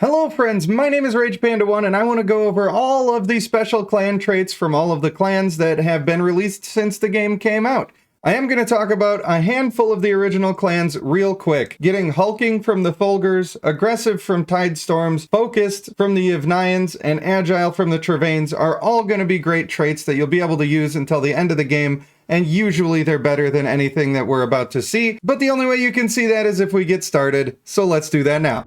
Hello friends, my name is RagePanda1 and I want to go over all of the special clan traits from all of the clans that have been released since the game came out. I am going to talk about a handful of the original clans real quick, getting hulking from the Fulgurs, aggressive from Tidestorms, focused from the Yvnians, and agile from the Travanes are all going to be great traits that you'll be able to use until the end of the game, and usually they're better than anything that we're about to see, but the only way you can see that is if we get started, so let's do that now.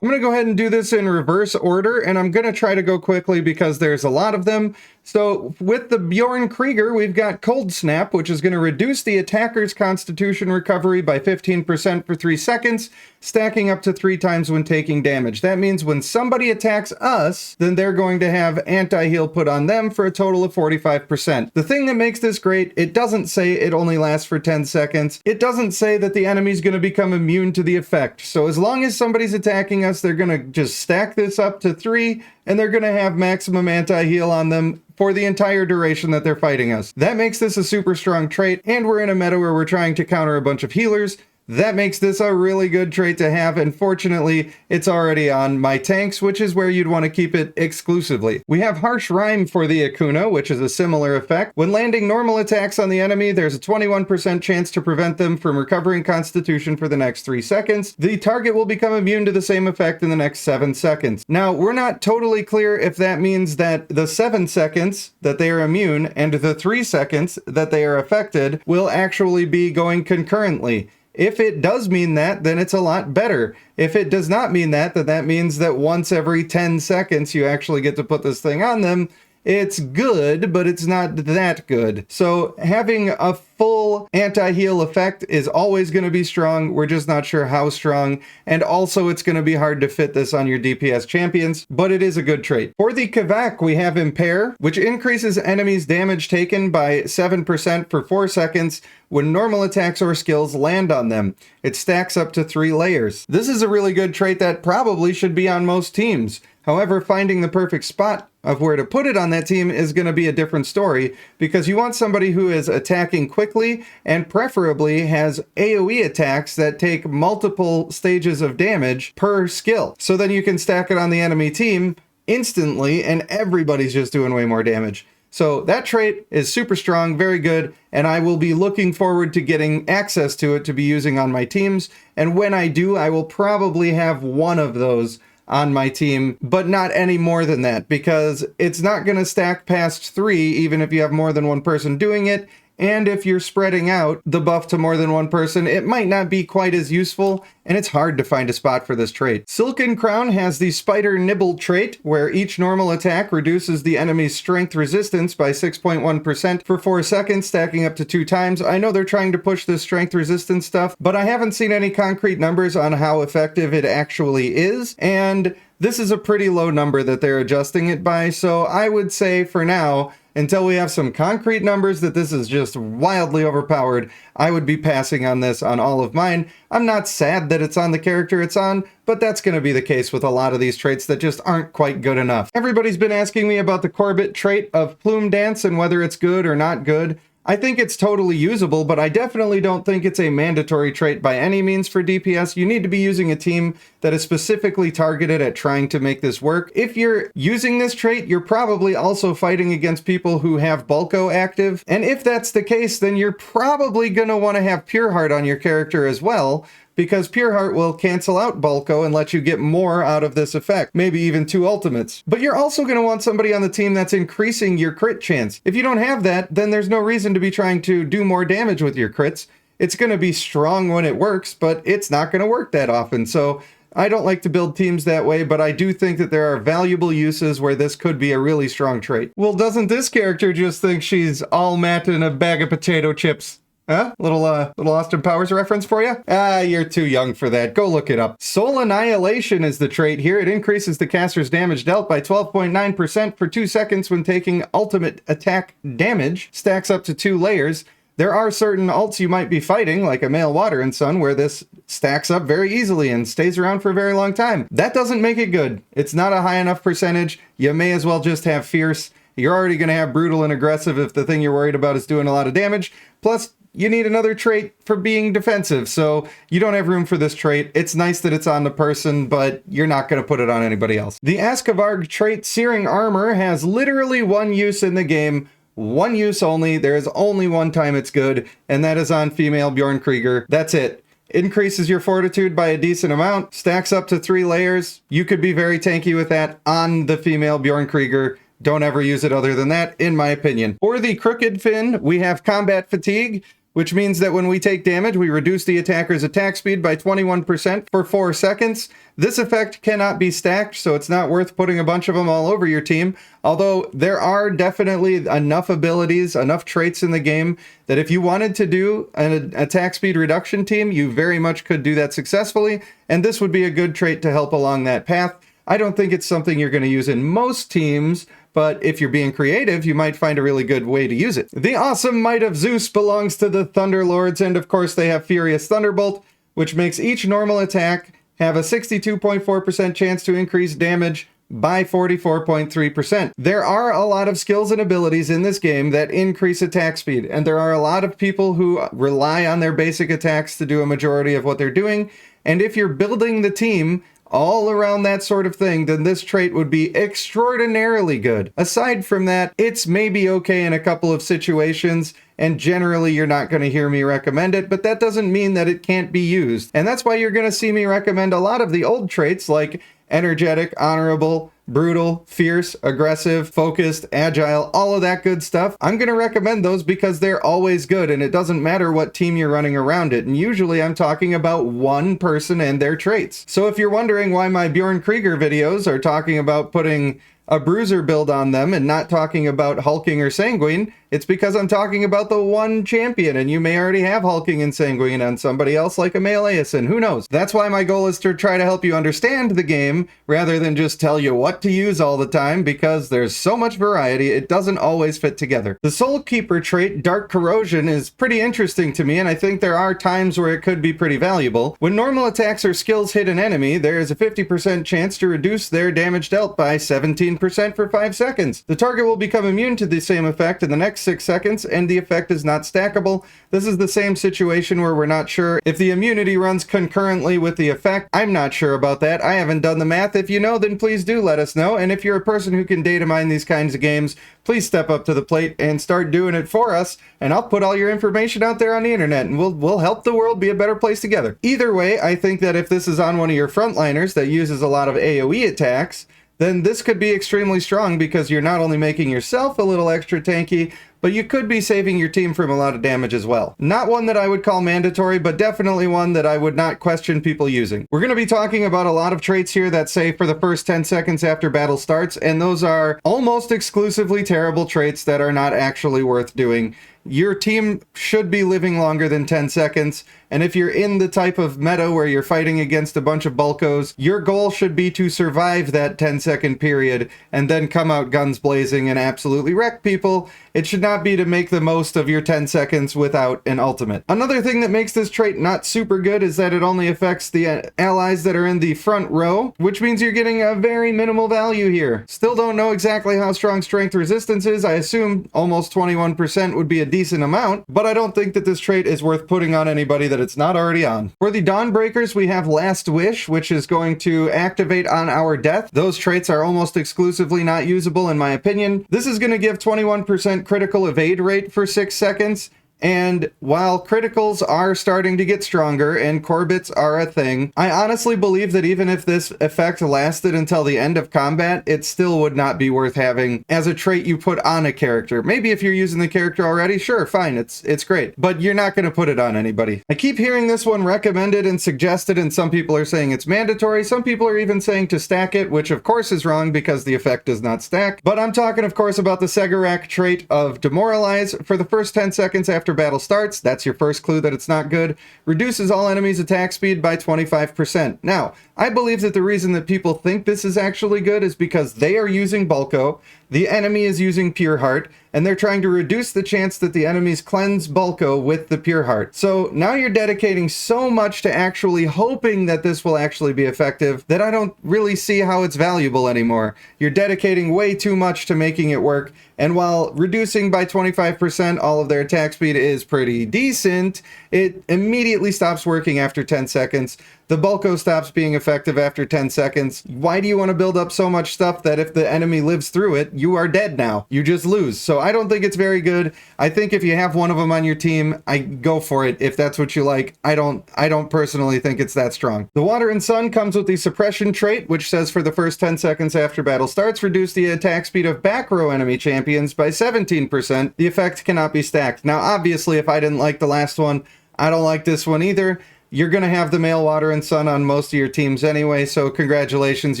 I'm going to go ahead and do this in reverse order, and I'm going to try to go quickly because there's a lot of them. So with the Bjorn Krieger, we've got Cold Snap, which is going to reduce the attacker's constitution recovery by 15% for 3 seconds, stacking up to 3 times when taking damage. That means when somebody attacks us, then they're going to have anti-heal put on them for a total of 45%. The thing that makes this great, it doesn't say it only lasts for 10 seconds. It doesn't say that the enemy's going to become immune to the effect. So as long as somebody's attacking us, they're going to just stack this up to 3, and they're going to have maximum anti-heal on them for the entire duration that they're fighting us. That makes this a super strong trait, and we're in a meta where we're trying to counter a bunch of healers. That makes this a really good trait to have, and fortunately, it's already on my tanks, which is where you'd want to keep it exclusively. We have Harsh Rhyme for the Akuna, which is a similar effect. When landing normal attacks on the enemy, there's a 21% chance to prevent them from recovering Constitution for the next 3 seconds. The target will become immune to the same effect in the next 7 seconds. Now, we're not totally clear if that means that the 7 seconds that they are immune and the 3 seconds that they are affected will actually be going concurrently. If it does mean that, then it's a lot better. If it does not mean that, then that means that once every 10 seconds you actually get to put this thing on them. It's good, but it's not that good. So having a full anti-heal effect is always going to be strong. We're just not sure how strong. And also it's going to be hard to fit this on your DPS champions, but it is a good trait. For the Kavak, we have Impair, which increases enemies' damage taken by 7% for 4 seconds when normal attacks or skills land on them. It stacks up to 3 layers. This is a really good trait that probably should be on most teams. However, finding the perfect spot of where to put it on that team is going to be a different story, because you want somebody who is attacking quickly and preferably has AoE attacks that take multiple stages of damage per skill. So then you can stack it on the enemy team instantly and everybody's just doing way more damage. So that trait is super strong, very good, and I will be looking forward to getting access to it to be using on my teams. And when I do, I will probably have one of those on my team, but not any more than that, because it's not going to stack past 3 even if you have more than one person doing it. And if you're spreading out the buff to more than one person, it might not be quite as useful, and it's hard to find a spot for this trait. Silken Crown has the Spider Nibble trait, where each normal attack reduces the enemy's strength resistance by 6.1% for 4 seconds, stacking up to 2 times. I know they're trying to push this strength resistance stuff, but I haven't seen any concrete numbers on how effective it actually is, and this is a pretty low number that they're adjusting it by, so I would say for now, until we have some concrete numbers that this is just wildly overpowered, I would be passing on this on all of mine. I'm not sad that it's on the character it's on, but that's going to be the case with a lot of these traits that just aren't quite good enough. Everybody's been asking me about the Corbett trait of Plume Dance and whether it's good or not good. I think it's totally usable, but I definitely don't think it's a mandatory trait by any means for DPS. You need to be using a team that is specifically targeted at trying to make this work. If you're using this trait, you're probably also fighting against people who have Bulko active. And if that's the case, then you're probably going to want to have Pure Heart on your character as well, because Pure Heart will cancel out Bulko and let you get more out of this effect, maybe even 2 ultimates. But you're also going to want somebody on the team that's increasing your crit chance. If you don't have that, then there's no reason to be trying to do more damage with your crits. It's going to be strong when it works, but it's not going to work that often. So I don't like to build teams that way, but I do think that there are valuable uses where this could be a really strong trait. Well, doesn't this character just think she's all Matt in a bag of potato chips? Huh? Little Austin Powers reference for you? Ah, you're too young for that. Go look it up. Soul Annihilation is the trait here. It increases the caster's damage dealt by 12.9% for 2 seconds when taking ultimate attack damage. Stacks up to 2 layers. There are certain ults you might be fighting, like a Male Water and Sun, where this stacks up very easily and stays around for a very long time. That doesn't make it good. It's not a high enough percentage. You may as well just have Fierce. You're already going to have Brutal and Aggressive if the thing you're worried about is doing a lot of damage. Plus, you need another trait for being defensive, so you don't have room for this trait. It's nice that it's on the person, but you're not going to put it on anybody else. The Askavarg trait Searing Armor has literally one use in the game, one use only. There is only one time it's good, and that is on female Bjorn Krieger. That's it. Increases your fortitude by a decent amount, stacks up to 3 layers. You could be very tanky with that on the female Bjorn Krieger. Don't ever use it other than that, in my opinion. For the Crooked Fin, we have Combat Fatigue, which means that when we take damage, we reduce the attacker's attack speed by 21% for 4 seconds. This effect cannot be stacked, so it's not worth putting a bunch of them all over your team. Although there are definitely enough abilities, enough traits in the game that if you wanted to do an attack speed reduction team, you very much could do that successfully, and this would be a good trait to help along that path. I don't think it's something you're going to use in most teams, but if you're being creative, you might find a really good way to use it. The awesome Might of Zeus belongs to the Thunderlords, and of course they have Furious Thunderbolt, which makes each normal attack have a 62.4% chance to increase damage by 44.3%. There are a lot of skills and abilities in this game that increase attack speed, and there are a lot of people who rely on their basic attacks to do a majority of what they're doing, and if you're building the team all around that sort of thing, then this trait would be extraordinarily good. Aside from that, it's maybe okay in a couple of situations, and generally you're not going to hear me recommend it, but that doesn't mean that it can't be used. And that's why you're going to see me recommend a lot of the old traits like energetic, honorable, brutal, fierce, aggressive, focused, agile, all of that good stuff. I'm going to recommend those because they're always good, and it doesn't matter what team you're running around it. And usually I'm talking about one person and their traits. So if you're wondering why my Bjorn Krieger videos are talking about putting a bruiser build on them and not talking about hulking or sanguine, it's because I'm talking about the one champion, and you may already have hulking and sanguine on somebody else like a male Aeson, who knows? That's why my goal is to try to help you understand the game rather than just tell you what to use all the time, because there's so much variety, it doesn't always fit together. The Soul Keeper trait, Dark Corrosion, is pretty interesting to me, and I think there are times where it could be pretty valuable. When normal attacks or skills hit an enemy, there is a 50% chance to reduce their damage dealt by 17% for 5 seconds. The target will become immune to the same effect in the next 6 seconds, and the effect is not stackable. This is the same situation where we're not sure if the immunity runs concurrently with the effect. I'm not sure about that. I haven't done the math. If you know, then please do let us know. And if you're a person who can data mine these kinds of games, please step up to the plate and start doing it for us, and I'll put all your information out there on the internet, and we'll help the world be a better place together. Either way, I think that if this is on one of your frontliners that uses a lot of AoE attacks, then this could be extremely strong because you're not only making yourself a little extra tanky, but you could be saving your team from a lot of damage as well. Not one that I would call mandatory, but definitely one that I would not question people using. We're going to be talking about a lot of traits here that say for the first 10 seconds after battle starts, and those are almost exclusively terrible traits that are not actually worth doing. Your team should be living longer than 10 seconds, and if you're in the type of meta where you're fighting against a bunch of bulkos, your goal should be to survive that 10-second period and then come out guns blazing and absolutely wreck people. It should not be to make the most of your 10 seconds without an ultimate. Another thing that makes this trait not super good is that it only affects the allies that are in the front row, which means you're getting a very minimal value here. Still don't know exactly how strong strength resistance is. I assume almost 21% would be a decent amount, but I don't think that this trait is worth putting on anybody that it's not already on. For the Dawnbreakers, we have Last Wish, which is going to activate on our death. Those traits are almost exclusively not usable in my opinion. This is going to give 21% critical evade rate for 6 seconds. And while criticals are starting to get stronger and Corbits are a thing, I honestly believe that even if this effect lasted until the end of combat, it still would not be worth having as a trait you put on a character. Maybe if you're using the character already, sure, fine, it's great. But you're not going to put it on anybody. I keep hearing this one recommended and suggested, and some people are saying it's mandatory. Some people are even saying to stack it, which of course is wrong because the effect does not stack. But I'm talking, of course, about the Segarak trait of Demoralize. For the first 10 seconds after battle starts, that's your first clue that it's not good. Reduces all enemies' attack speed by 25%. Now, I believe that the reason that people think this is actually good is because they are using Bulko, the enemy is using Pure Heart, and they're trying to reduce the chance that the enemies cleanse Bulko with the Pure Heart. So now you're dedicating so much to actually hoping that this will actually be effective that I don't really see how it's valuable anymore. You're dedicating way too much to making it work, and while reducing by 25% all of their attack speed is pretty decent, it immediately stops working after 10 seconds. The Bulko stops being effective after 10 seconds. Why do you want to build up so much stuff that if the enemy lives through it, you are dead now? You just lose. So I don't think it's very good. I think if you have one of them on your team, I go for it if that's what you like. I don't personally think it's that strong. The Water and Sun comes with the suppression trait, which says for the first 10 seconds after battle starts, reduce the attack speed of back row enemy champions by 17%. The effect cannot be stacked. Now, obviously, if I didn't like the last one, I don't like this one either. You're going to have the male Water and Sun on most of your teams anyway, so congratulations,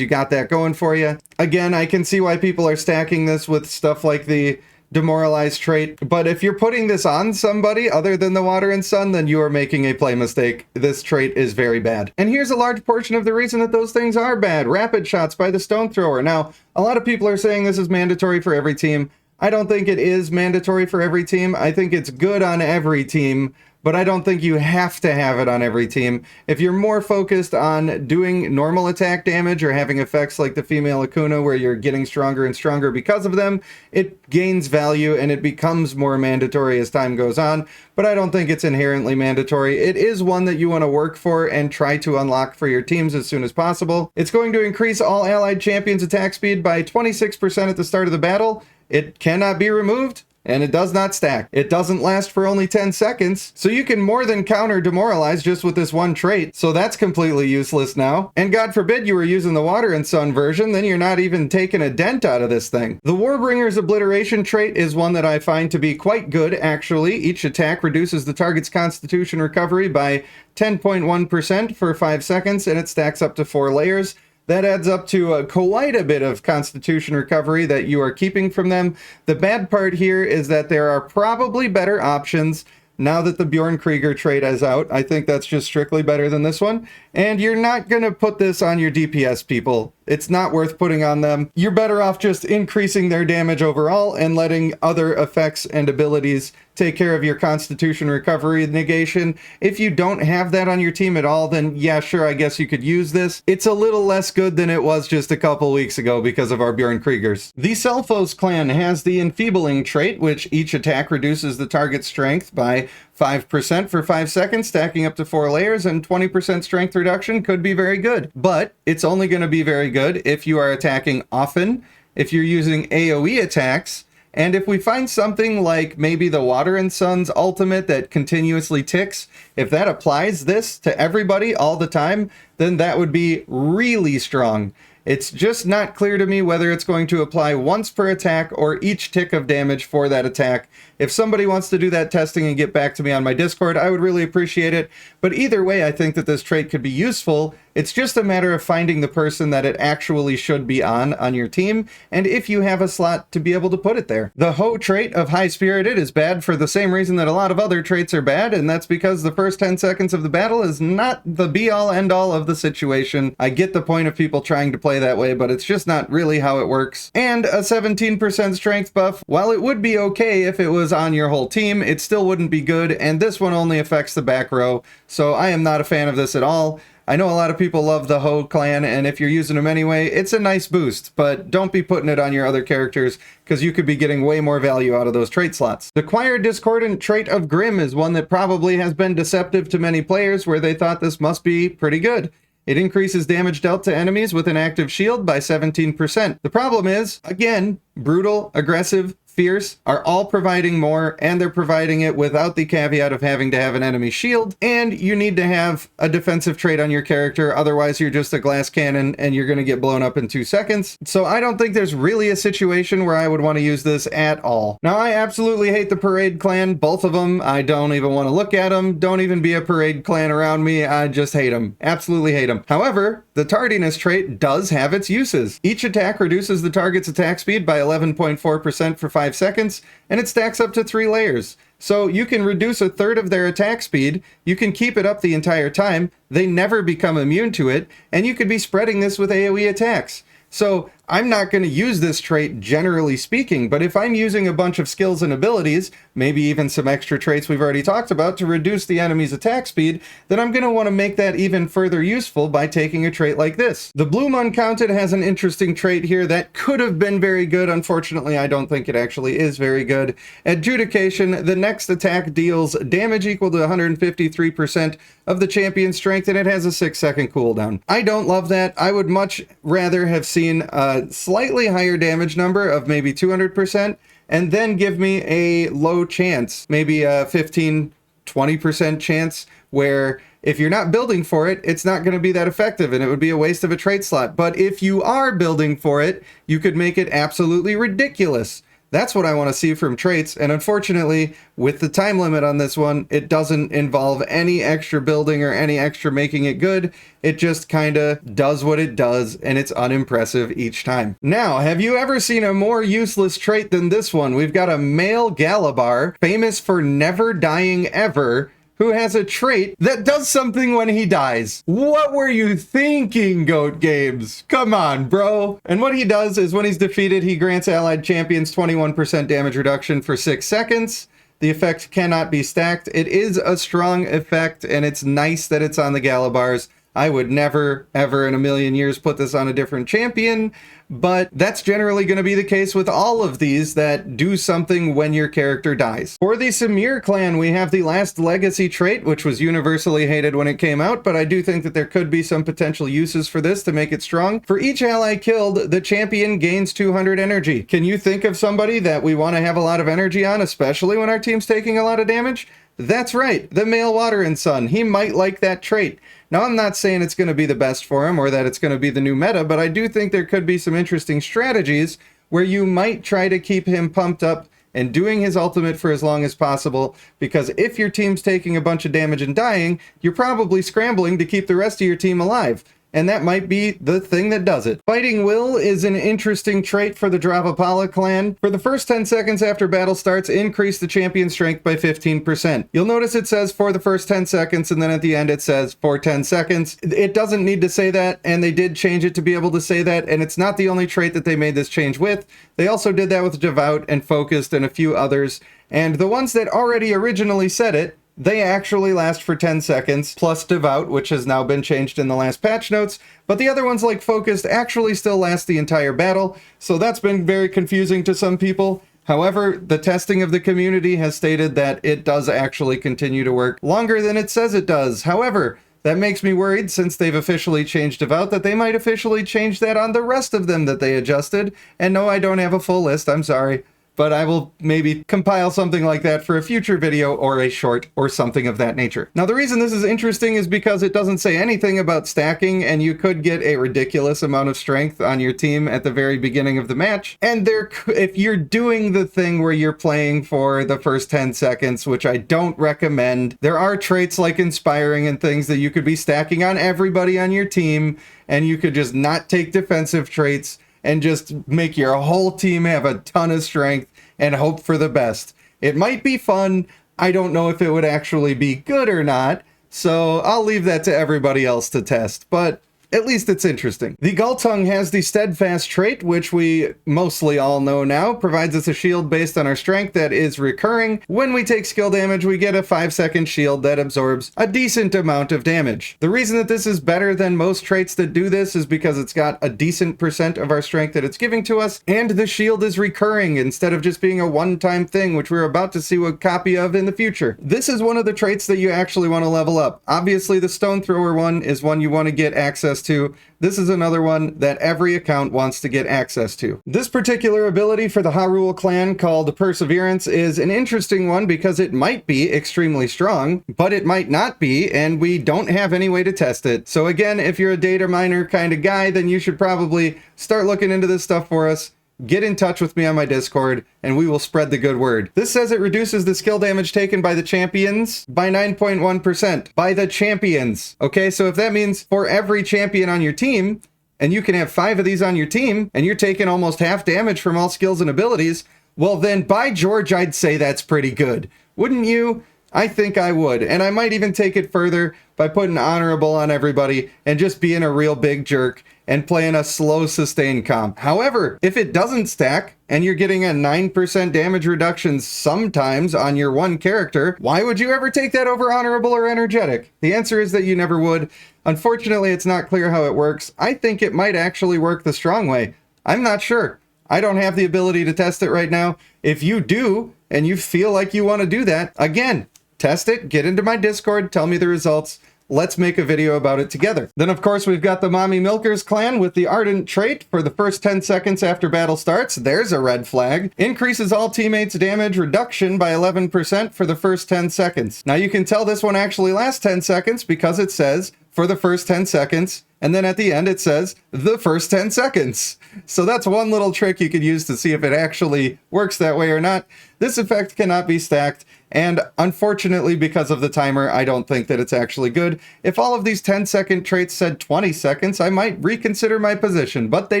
you got that going for you. Again, I can see why people are stacking this with stuff like the Demoralize trait, but if you're putting this on somebody other than the Water and Sun, then you are making a play mistake. This trait is very bad. And here's a large portion of the reason that those things are bad. Rapid shots by the Stone Thrower. Now, a lot of people are saying this is mandatory for every team. I don't think it is mandatory for every team. I think it's good on every team, but I don't think you have to have it on every team. If you're more focused on doing normal attack damage or having effects like the female Akuna where you're getting stronger and stronger because of them, it gains value and it becomes more mandatory as time goes on, but I don't think it's inherently mandatory. It is one that you want to work for and try to unlock for your teams as soon as possible. It's going to increase all allied champions' attack speed by 26% at the start of the battle. It cannot be removed, and it does not stack. It doesn't last for only 10 seconds, so you can more than counter Demoralize just with this one trait, so that's completely useless now. And God forbid you were using the Water and Sun version, then you're not even taking a dent out of this thing. The Warbringer's Obliteration trait is one that I find to be quite good, actually. Each attack reduces the target's Constitution recovery by 10.1% for 5 seconds, and it stacks up to 4 layers. That adds up to quite a bit of Constitution recovery that you are keeping from them. The bad part here is that there are probably better options now that the Bjorn Krieger trait is out. I think that's just strictly better than this one. And you're not going to put this on your DPS people. It's not worth putting on them. You're better off just increasing their damage overall and letting other effects and abilities take care of your Constitution recovery negation. If you don't have that on your team at all, then yeah, sure, I guess you could use this. It's a little less good than it was just a couple weeks ago because of our Bjorn Kriegers. The Selphos clan has the Enfeebling trait, which each attack reduces the target's strength by 5% for 5 seconds, stacking up to 4 layers, and 20% strength reduction could be very good. But it's only going to be very good if you are attacking often, if you're using AoE attacks, and if we find something like maybe the Water and Sun's ultimate that continuously ticks, if that applies this to everybody all the time, then that would be really strong. It's just not clear to me whether it's going to apply once per attack or each tick of damage for that attack. If somebody wants to do that testing and get back to me on my Discord, I would really appreciate it. But either way, I think that this trait could be useful. It's just a matter of finding the person that it actually should be on your team, and if you have a slot to be able to put it there. The Ho trait of High Spirited is bad for the same reason that a lot of other traits are bad, and that's because the first 10 seconds of the battle is not the be-all end-all of the situation. I get the point of people trying to play that way, but it's just not really how it works. And a 17% strength buff, while it would be okay if it was on your whole team, it still wouldn't be good, and this one only affects the back row, so I am not a fan of this at all. I know a lot of people love the Ho clan, and if you're using them anyway, it's a nice boost, but don't be putting it on your other characters, because you could be getting way more value out of those trait slots. The Choir Discordant trait of Grim is one that probably has been deceptive to many players, where they thought this must be pretty good. It increases damage dealt to enemies with an active shield by 17%. The problem is, again, brutal, aggressive, fierce are all providing more, and they're providing it without the caveat of having to have an enemy shield, and you need to have a defensive trait on your character, otherwise you're just a glass cannon and you're going to get blown up in 2 seconds. So I don't think there's really a situation where I would want to use this at all. Now, I absolutely hate the Parade clan, both of them. I don't even want to look at them. Don't even be a Parade clan around me. I just hate them. Absolutely hate them. However, the Tardiness trait does have its uses. Each attack reduces the target's attack speed by 11.4% for 5 seconds, and it stacks up to 3 layers. So you can reduce a third of their attack speed, you can keep it up the entire time, they never become immune to it, and you could be spreading this with AoE attacks. So I'm not going to use this trait generally speaking, but if I'm using a bunch of skills and abilities, maybe even some extra traits we've already talked about to reduce the enemy's attack speed, then I'm going to want to make that even further useful by taking a trait like this. The Bloom Uncounted has an interesting trait here that could have been very good. Unfortunately, I don't think it actually is very good. Adjudication, the next attack deals damage equal to 153% of the champion's strength, and it has a 6-second cooldown. I don't love that. I would much rather have seen a slightly higher damage number of maybe 200%, and then give me a low chance, maybe a 15-20% chance, where if you're not building for it, it's not going to be that effective, and it would be a waste of a trait slot. But if you are building for it, you could make it absolutely ridiculous. That's what I want to see from traits, and unfortunately, with the time limit on this one, it doesn't involve any extra building or any extra making it good. It just kinda does what it does, and it's unimpressive each time. Now, have you ever seen a more useless trait than this one? We've got a male Galabar, famous for never dying ever, who has a trait that does something when he dies. What were you thinking, Goat Games? Come on, bro. And what he does is when he's defeated, he grants allied champions 21% damage reduction for 6 seconds. The effect cannot be stacked. It is a strong effect, and it's nice that it's on the Galabars. I would never, ever in a million years put this on a different champion, but that's generally going to be the case with all of these that do something when your character dies. For the Samir clan, we have the Last Legacy trait, which was universally hated when it came out, but I do think that there could be some potential uses for this to make it strong. For each ally killed, the champion gains 200 energy. Can you think of somebody that we want to have a lot of energy on, especially when our team's taking a lot of damage? That's right, the male Water and Sun. He might like that trait. Now, I'm not saying it's going to be the best for him or that it's going to be the new meta, but I do think there could be some interesting strategies where you might try to keep him pumped up and doing his ultimate for as long as possible, because if your team's taking a bunch of damage and dying, you're probably scrambling to keep the rest of your team alive. And that might be the thing that does it. Fighting Will is an interesting trait for the Dravapala clan. For the first 10 seconds after battle starts, increase the champion's strength by 15%. You'll notice it says for the first 10 seconds, and then at the end it says for 10 seconds. It doesn't need to say that, and they did change it to be able to say that, and it's not the only trait that they made this change with. They also did that with Devout and Focused and a few others, and the ones that already originally said it, they actually last for 10 seconds, plus Devout, which has now been changed in the last patch notes, but the other ones like Focused actually still last the entire battle, so that's been very confusing to some people. However, the testing of the community has stated that it does actually continue to work longer than it says it does. However, that makes me worried, since they've officially changed Devout, that they might officially change that on the rest of them that they adjusted. And no, I don't have a full list, I'm sorry. But I will maybe compile something like that for a future video or a short or something of that nature. Now, the reason this is interesting is because it doesn't say anything about stacking, and you could get a ridiculous amount of strength on your team at the very beginning of the match. And if you're doing the thing where you're playing for the first 10 seconds, which I don't recommend, there are traits like Inspiring and things that you could be stacking on everybody on your team, and you could just not take defensive traits and just make your whole team have a ton of strength and hope for the best. It might be fun. I don't know if it would actually be good or not, so I'll leave that to everybody else to test, but at least it's interesting. The Gultung has the Steadfast trait, which we mostly all know now, provides us a shield based on our strength that is recurring. When we take skill damage, we get a 5-second shield that absorbs a decent amount of damage. The reason that this is better than most traits that do this is because it's got a decent percent of our strength that it's giving to us, and the shield is recurring instead of just being a one-time thing, which we're about to see a copy of in the future. This is one of the traits that you actually want to level up. Obviously, the Stone Thrower one is one you want to get access to. This is another one that every account wants to get access to. This particular ability for the Hyrule clan, called Perseverance, is an interesting one because it might be extremely strong, but it might not be, and we don't have any way to test it. So again, if you're a data miner kind of guy, then you should probably start looking into this stuff for us. Get in touch with me on my Discord, and we will spread the good word. This says it reduces the skill damage taken by the champions by 9.1%. By the champions. Okay, so if that means for every champion on your team, and you can have 5 of these on your team, and you're taking almost half damage from all skills and abilities, well then, by George, I'd say that's pretty good. Wouldn't you? I think I would, and I might even take it further by putting honorable on everybody and just being a real big jerk and playing a slow sustain comp. However, if it doesn't stack and you're getting a 9% damage reduction sometimes on your one character, why would you ever take that over honorable or energetic? The answer is that you never would. Unfortunately, it's not clear how it works. I think it might actually work the strong way. I'm not sure. I don't have the ability to test it right now. If you do, and you feel like you want to do that, again, test it, get into my Discord, tell me the results. Let's make a video about it together. Then, of course, we've got the Mommy Milkers clan with the Ardent trait for the first 10 seconds after battle starts. There's a red flag. Increases all teammates' damage reduction by 11% for the first 10 seconds. Now, you can tell this one actually lasts 10 seconds because it says for the first 10 seconds, and then at the end it says the first 10 seconds. So that's one little trick you could use to see if it actually works that way or not. This effect cannot be stacked, and unfortunately, because of the timer, I don't think that it's actually good. If all of these 10-second traits said 20 seconds, I might reconsider my position, but they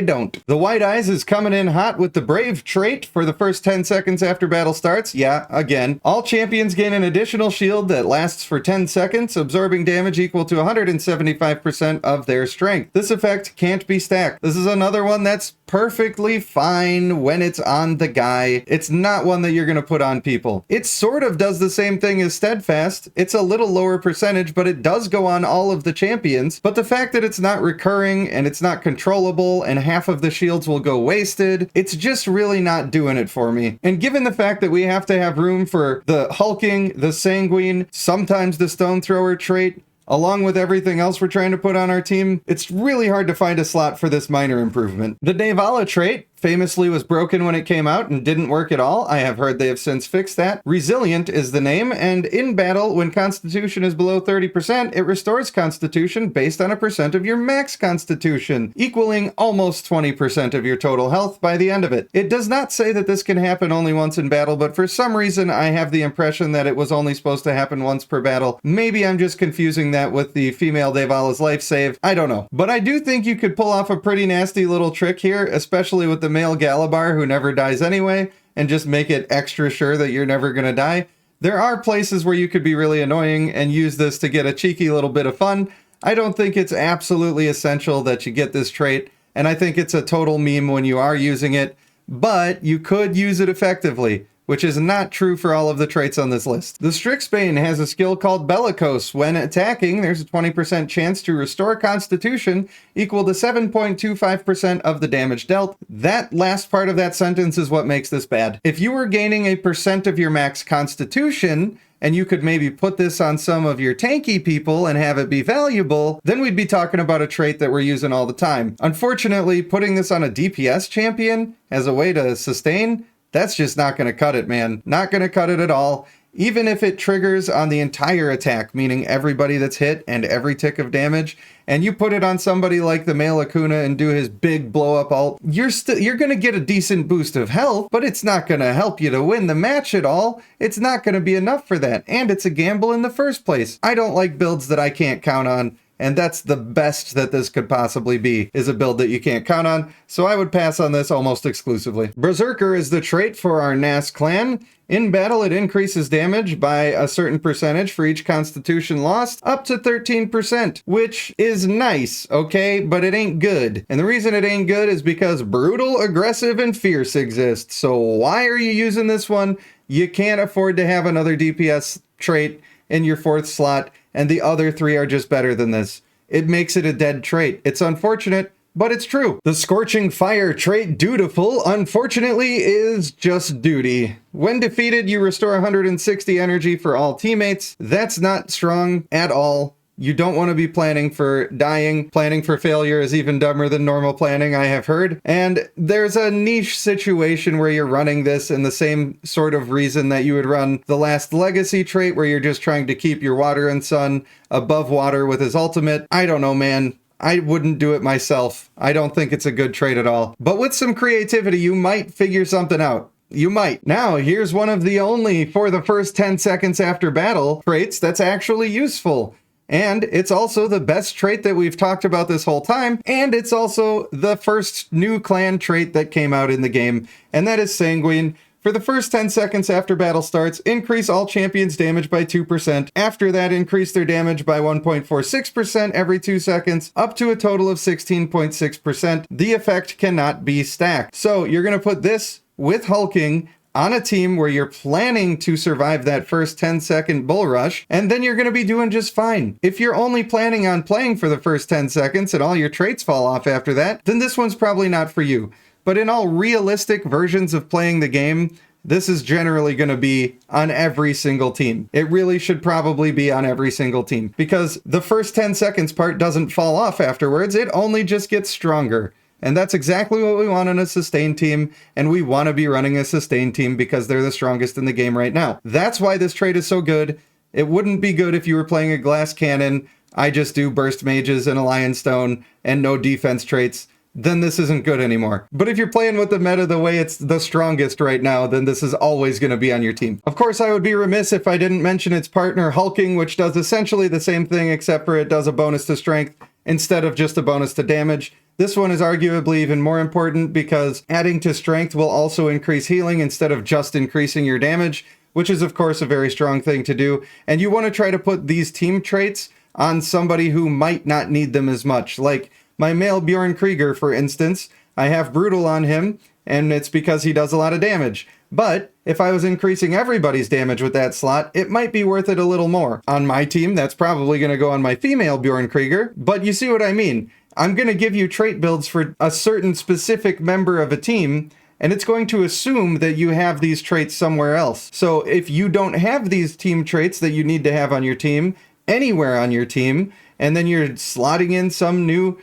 don't. The White Eyes is coming in hot with the Brave trait for the first 10 seconds after battle starts. Yeah, again. All champions gain an additional shield that lasts for 10 seconds, absorbing damage equal to 175% of their strength. This effect can't be stacked. This is another one that's perfectly fine when it's on the guy. It's not one that you're going to put on people. It sort of does the same thing as Steadfast. It's a little lower percentage, but it does go on all of the champions. But the fact that it's not recurring and it's not controllable and half of the shields will go wasted, it's just really not doing it for me. And given the fact that we have to have room for the hulking, the sanguine, sometimes the stone thrower trait, along with everything else we're trying to put on our team, it's really hard to find a slot for this minor improvement. The Devala trait famously was broken when it came out and didn't work at all. I have heard they have since fixed that. Resilient is the name, and in battle, when Constitution is below 30%, it restores Constitution based on a percent of your max Constitution, equaling almost 20% of your total health by the end of it. It does not say that this can happen only once in battle, but for some reason I have the impression that it was only supposed to happen once per battle. Maybe I'm just confusing that with the female Devala's life save. I don't know. But I do think you could pull off a pretty nasty little trick here, especially with the male Galabar who never dies anyway, and just make it extra sure that you're never gonna die. There are places where you could be really annoying and use this to get a cheeky little bit of fun. I don't think it's absolutely essential that you get this trait, and I think it's a total meme when you are using it, but you could use it effectively, which is not true for all of the traits on this list. The Strixbane has a skill called Bellicose. When attacking, there's a 20% chance to restore Constitution equal to 7.25% of the damage dealt. That last part of that sentence is what makes this bad. If you were gaining a percent of your max Constitution, and you could maybe put this on some of your tanky people and have it be valuable, then we'd be talking about a trait that we're using all the time. Unfortunately, putting this on a DPS champion as a way to sustain, that's just not going to cut it, man. Not going to cut it at all. Even if it triggers on the entire attack, meaning everybody that's hit and every tick of damage, and you put it on somebody like the male Acuna and do his big blow up ult, you're going to get a decent boost of health, but it's not going to help you to win the match at all. It's not going to be enough for that, and it's a gamble in the first place. I don't like builds that I can't count on, and that's the best that this could possibly be, is a build that you can't count on, so I would pass on this almost exclusively. Berserker is the trait for our Nas clan. In battle, it increases damage by a certain percentage for each Constitution lost, up to 13%, which is nice, okay, but it ain't good. And the reason it ain't good is because brutal, aggressive, and fierce exist. So why are you using this one? You can't afford to have another DPS trait in your 4th slot, and the other 3 are just better than this. It makes it a dead trait. It's unfortunate, but it's true. The Scorching Fire trait Dutiful, unfortunately, is just duty. When defeated, you restore 160 energy for all teammates. That's not strong at all. You don't want to be planning for dying. Planning for failure is even dumber than normal planning, I have heard. And there's a niche situation where you're running this in the same sort of reason that you would run the Last Legacy trait, where you're just trying to keep your Water and Sun above water with his ultimate. I don't know, man. I wouldn't do it myself. I don't think it's a good trait at all. But with some creativity, you might figure something out. You might. Now, here's one of the only for the first 10 seconds after battle traits that's actually useful. And it's also the best trait that we've talked about this whole time, and it's also the first new clan trait that came out in the game, and that is Sanguine. For the first 10 seconds after battle starts, increase all champions' damage by 2%. After that, increase their damage by 1.46% every 2 seconds, up to a total of 16.6%. The effect cannot be stacked. So you're going to put this with hulking on a team where you're planning to survive that first 10-second bull rush, and then you're going to be doing just fine. If you're only planning on playing for the first 10 seconds and all your traits fall off after that, then this one's probably not for you. But in all realistic versions of playing the game, this is generally going to be on every single team. It really should probably be on every single team, because the first 10 seconds part doesn't fall off afterwards, it only just gets stronger. And that's exactly what we want in a sustain team, and we want to be running a sustain team because they're the strongest in the game right now. That's why this trait is so good. It wouldn't be good if you were playing a glass cannon, I just do burst mages and a lion stone and no defense traits. Then this isn't good anymore. But if you're playing with the meta the way it's the strongest right now, then this is always going to be on your team. Of course, I would be remiss if I didn't mention its partner, hulking, which does essentially the same thing, except for it does a bonus to strength instead of just a bonus to damage. This one is arguably even more important because adding to strength will also increase healing instead of just increasing your damage, which is of course a very strong thing to do. And you want to try to put these team traits on somebody who might not need them as much. Like my male Bjorn Krieger, for instance, I have Brutal on him, and it's because he does a lot of damage. But if I was increasing everybody's damage with that slot, it might be worth it a little more. On my team, that's probably going to go on my female Bjorn Krieger, but you see what I mean. I'm going to give you trait builds for a certain specific member of a team, and it's going to assume that you have these traits somewhere else. So if you don't have these team traits that you need to have on your team, anywhere on your team, and then you're slotting in some new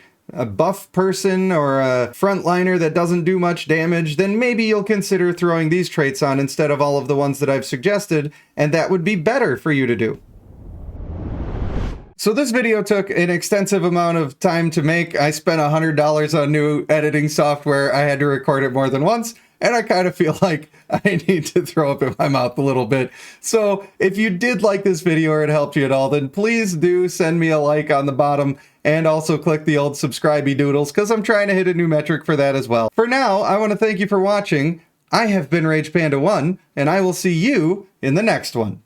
buff person or a frontliner that doesn't do much damage, then maybe you'll consider throwing these traits on instead of all of the ones that I've suggested, and that would be better for you to do. So this video took an extensive amount of time to make. I spent $100 on new editing software. I had to record it more than once, and I kind of feel like I need to throw up in my mouth a little bit. So if you did like this video or it helped you at all, then please do send me a like on the bottom and also click the old subscribe-y doodles because I'm trying to hit a new metric for that as well. For now, I want to thank you for watching. I have been Rage Panda 1, and I will see you in the next one.